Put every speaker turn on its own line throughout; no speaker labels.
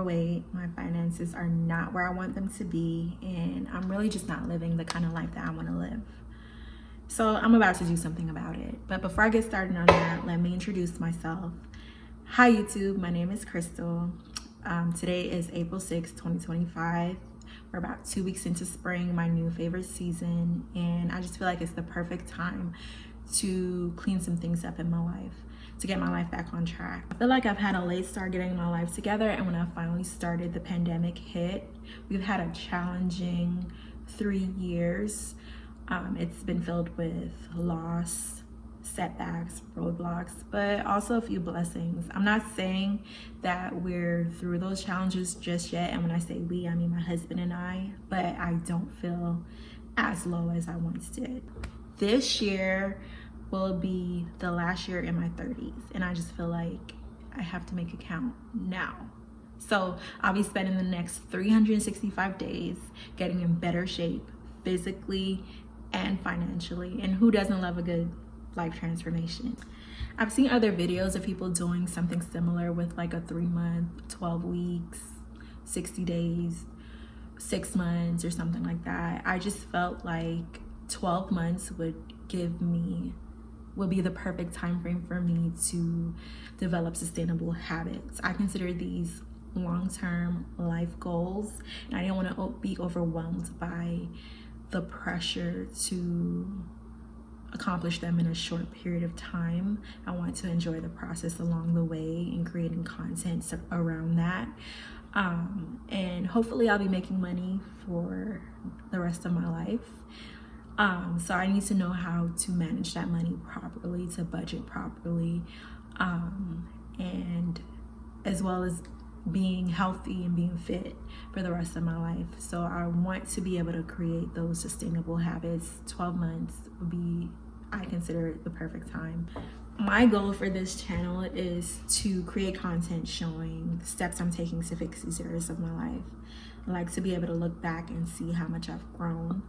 weight. My finances are not where I want them to be, and I'm really just not living the kind of life that I want to live. So I'm about to do something about it. But before I get started on that, let me introduce myself. Hi YouTube, my name is Crystal. Today is April 6, 2025. We're about 2 weeks into spring, my new favorite season, and I just feel like it's the perfect time to clean some things up in my life, to get my life back on track. I feel like I've had a late start getting my life together, and when I finally started, the pandemic hit. We've had a challenging 3 years. It's been filled with loss, setbacks, roadblocks, but also a few blessings. I'm not saying that we're through those challenges just yet, and when I say we, I mean my husband and I, but I don't feel as low as I once did. This year will be the last year in my 30s, and I just feel like I have to make it count now. So I'll be spending the next 365 days getting in better shape physically and financially, and who doesn't love a good life transformation? I've seen other videos of people doing something similar with like a 3-month, 12 weeks, 60 days, 6 months or something like that. I just felt like 12 months would be the perfect time frame for me to develop sustainable habits. I consider these long-term life goals, and I didn't want to be overwhelmed by the pressure to accomplish them in a short period of time. I want to enjoy the process along the way and creating content around that. And hopefully I'll be making money for the rest of my life. So I need to know how to manage that money properly, to budget properly, and as well as being healthy and being fit for the rest of my life. So I want to be able to create those sustainable habits. 12 months would be, I consider it the perfect time. My goal for this channel is to create content showing the steps I'm taking to fix these areas of my life. I like to be able to look back and see how much I've grown.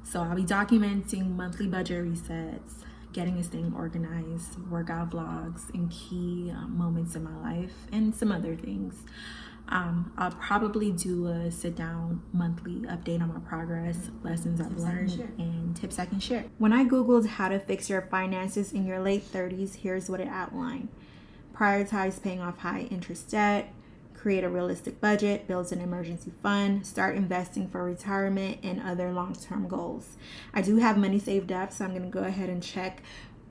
So I'll be documenting monthly budget resets, getting this thing organized, workout vlogs, and key moments in my life, and some other things. I'll probably do a sit-down monthly update on my progress, lessons I've learned, and tips I can share. When I Googled how to fix your finances in your late 30s, here's what it outlined. Prioritize paying off high interest debt, create a realistic budget, build an emergency fund, start investing for retirement and other long-term goals. I do have money saved up, so I'm going to go ahead and check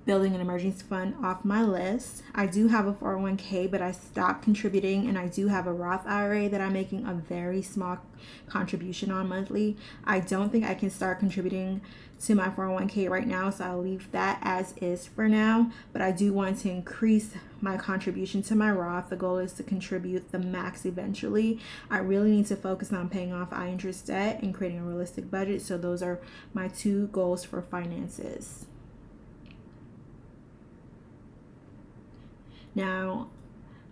building an emergency fund off my list. I do have a 401k, but I stopped contributing, and I do have a Roth IRA that I'm making a very small contribution on monthly. I don't think I can start contributing to my 401k right now, so I'll leave that as is for now, but I do want to increase my contribution to my Roth. The goal is to contribute the max eventually. I really need to focus on paying off high interest debt and creating a realistic budget, so those are my 2 goals for finances. Now,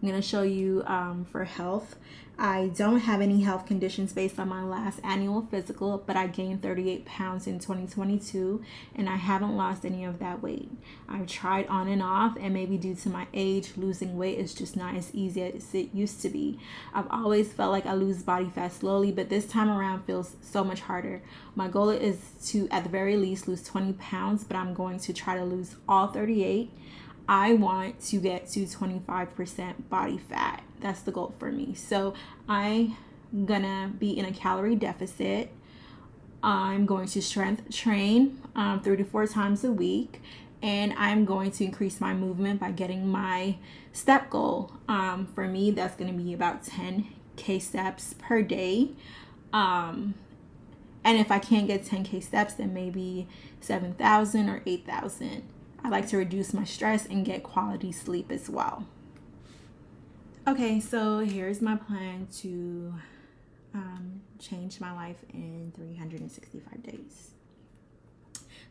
I'm going to show you for health. I don't have any health conditions based on my last annual physical, but I gained 38 pounds in 2022, and I haven't lost any of that weight. I've tried on and off, and maybe due to my age, losing weight is just not as easy as it used to be. I've always felt like I lose body fat slowly, but this time around feels so much harder. My goal is to, at the very least, lose 20 pounds, but I'm going to try to lose all 38. I want to get to 25% body fat. That's the goal for me. So I'm gonna be in a calorie deficit. I'm going to strength train 3 to 4 times a week, and I'm going to increase my movement by getting my step goal. For me, that's gonna be about 10K steps per day. And if I can't get 10K steps, then maybe 7,000 or 8,000. I like to reduce my stress and get quality sleep as well. Okay, so here's my plan to change my life in 365 days.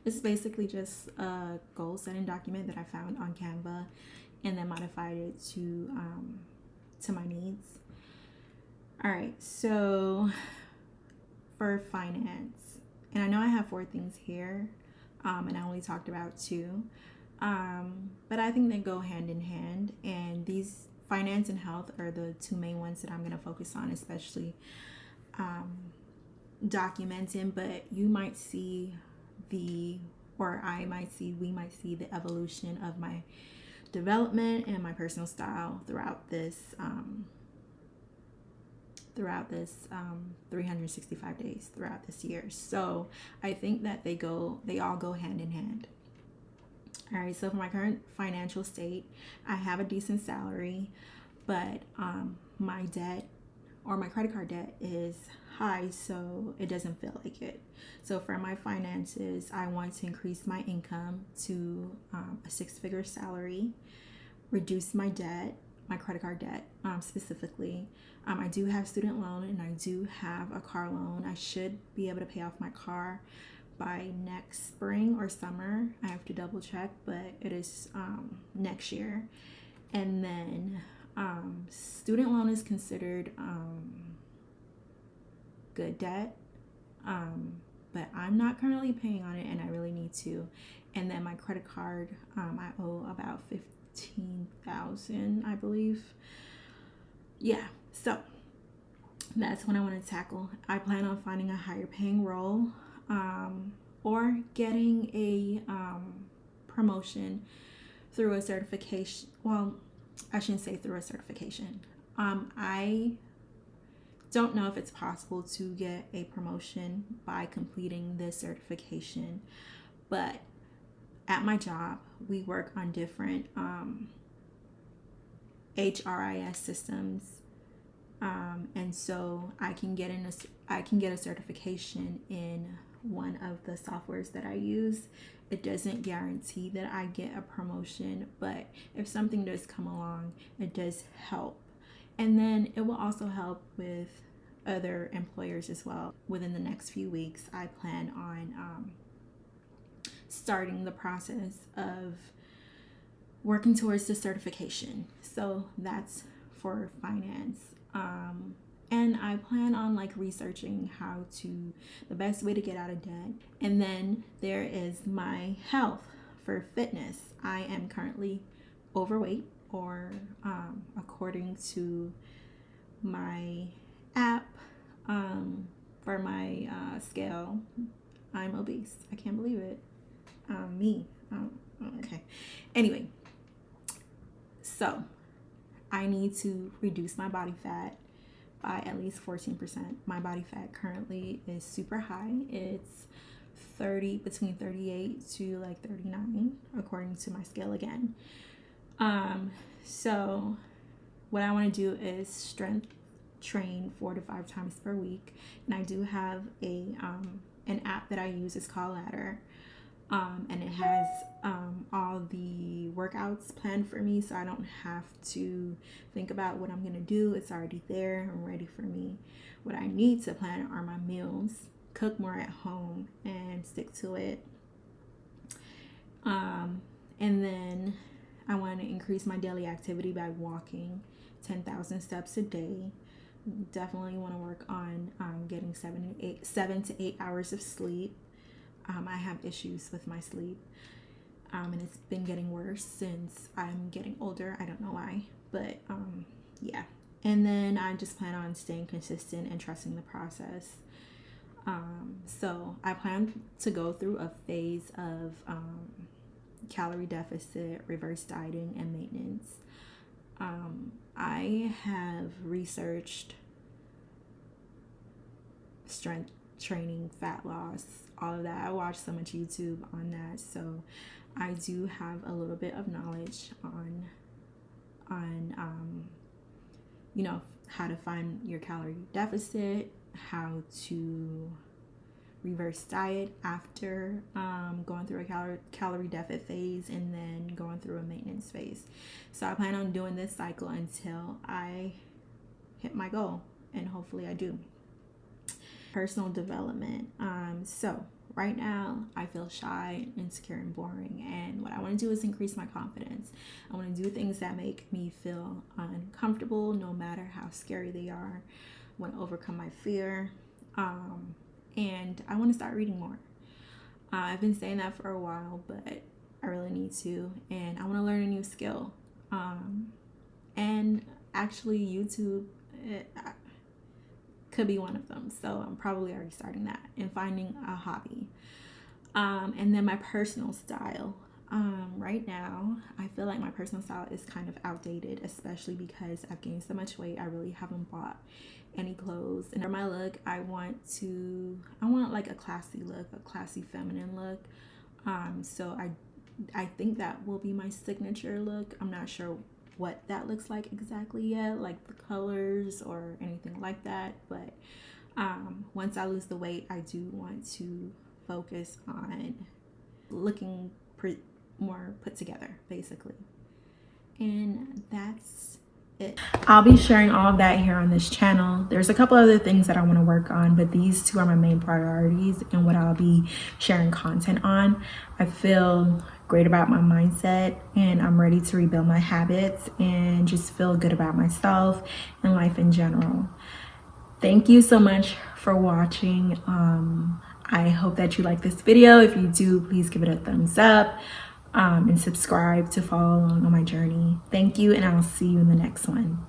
This is basically just a goal setting document that I found on Canva and then modified it to my needs. All right, so for finance, and I know I have 4 things here, and I only talked about 2, but I think they go hand in hand, and these finance and health are the two main ones that I'm going to focus on, especially documenting. But you might see we might see the evolution of my development and my personal style throughout this 365 days throughout this year. So I think that they all go hand in hand. All right, so for my current financial state, I have a decent salary, but my debt or my credit card debt is high, so it doesn't feel like it. So for my finances, I want to increase my income to a six-figure salary, reduce my debt, my credit card debt specifically. I do have student loan and I do have a car loan. I should be able to pay off my car by next spring or summer. I have to double check, but it is next year. And then student loan is considered good debt, but I'm not currently paying on it and I really need to. And then my credit card, I owe about $15,000, I believe. Yeah, so that's what I want to tackle. I plan on finding a higher paying role, or getting a promotion through a certification. Well, I shouldn't say through a certification. I don't know if it's possible to get a promotion by completing this certification, but at my job, we work on different HRIS systems, and so I can get a certification in one of the softwares that I use. It doesn't guarantee that I get a promotion, but if something does come along, it does help. And then it will also help with other employers as well. Within the next few weeks, I plan on starting the process of working towards the certification. So that's for finance. And I plan on researching the best way to get out of debt. And then there is my health for fitness. I am currently overweight, or according to my app, for my scale, I'm obese. I can't believe it. Okay. Anyway, so I need to reduce my body fat by at least 14%. My body fat currently is super high. It's between 38 to 39, according to my scale again. So what I want to do is strength train 4 to 5 times per week. And I do have an app that I use. It's called Ladder. And it has all the workouts planned for me, so I don't have to think about what I'm gonna do. It's already there and ready for me. What I need to plan are my meals, cook more at home, and stick to it. And then I want to increase my daily activity by walking 10,000 steps a day. Definitely want to work on getting 7 to 8 hours of sleep. I have issues with my sleep, and it's been getting worse since I'm getting older. I don't know why, but yeah. And then I just plan on staying consistent and trusting the process. So I plan to go through a phase of calorie deficit, reverse dieting, and maintenance. I have researched strength training, fat loss, all of that. I watched so much YouTube on that, so I do have a little bit of knowledge on how to find your calorie deficit, how to reverse diet after going through a calorie deficit phase, and then going through a maintenance phase. So I plan on doing this cycle until I hit my goal, and hopefully I do. Personal development. So right now I feel shy, insecure, and boring, and what I want to do is increase my confidence. I want to do things that make me feel uncomfortable, no matter how scary they are. I want to overcome my fear, and I want to start reading more. I've been saying that for a while, but I really need to, and I want to learn a new skill. and actually YouTube could be one of them. So I'm probably already starting that and finding a hobby. And then my personal style. Right now, I feel like my personal style is kind of outdated, especially because I've gained so much weight. I really haven't bought any clothes. And for my look, I want like a classy look, a classy feminine look. So I think that will be my signature look. I'm not sure what that looks like exactly yet, like the colors or anything like that. But once I lose the weight, I do want to focus on looking more put together, basically. And that's it. I'll be sharing all of that here on this channel. There's a couple other things that I want to work on, but these two are my main priorities and what I'll be sharing content on. I feel great about my mindset, and I'm ready to rebuild my habits and just feel good about myself and life in general. Thank you so much for watching. I hope that you like this video. If you do, please give it a thumbs up and subscribe to follow along on my journey. Thank you, and I'll see you in the next one.